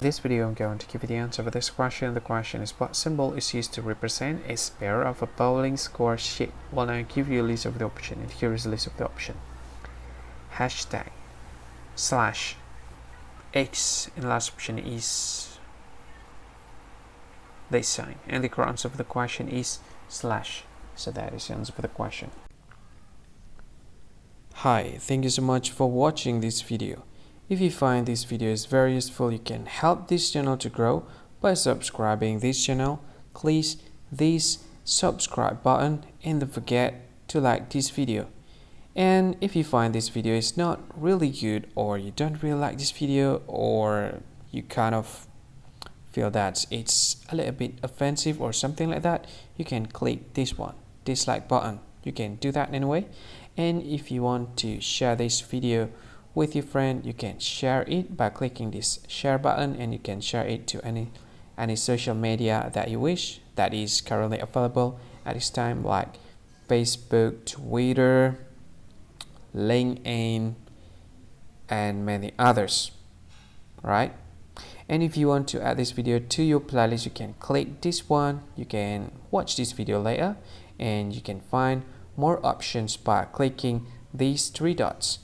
In this video, I'm going to give you the answer for this question. The question is, what symbol is used to represent a square of a bowling score sheet? Well, now I give you a list of the options, and here is the list of the options. Hashtag, slash, X, and the last option is this sign. And the correct answer for the question is slash. So that is the answer for the question. Hi, thank you so much for watching this video. If you find this video is very useful, you can help this channel to grow by subscribing this channel. Click this subscribe button and don't forget to like this video. And if you find this video is not really good, or you don't really like this video, or you kind of feel that it's a little bit offensive or something like that, you can click this one, dislike button. You can do that anyway. And if you want to share this video with your friend, you can share it by clicking this share button, and you can share it to any social media that you wish that is currently available at this time, like Facebook, Twitter, LinkedIn, and many others, right? And if you want to add this video to your playlist, you can click this one. You can watch this video later, and you can find more options by clicking these three dots.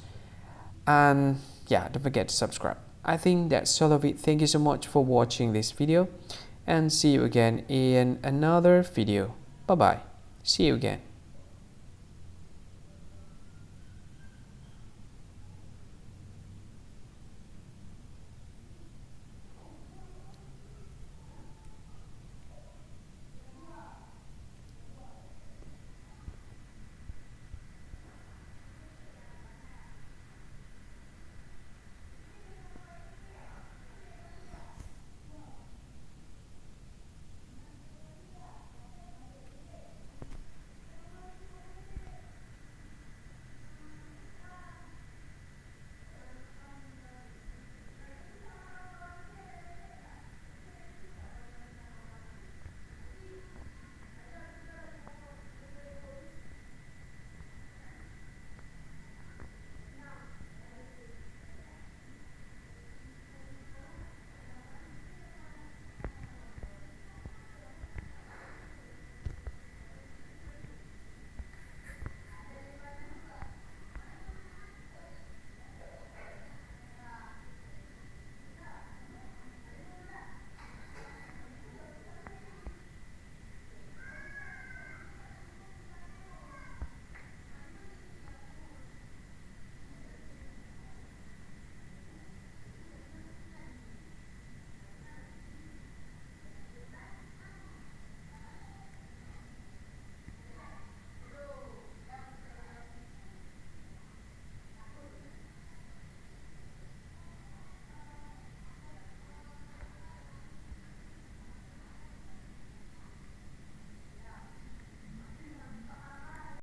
And yeah, don't forget to subscribe. I think that's all of it. Thank you so much for watching this video, and see you again in another video. Bye bye. See you again.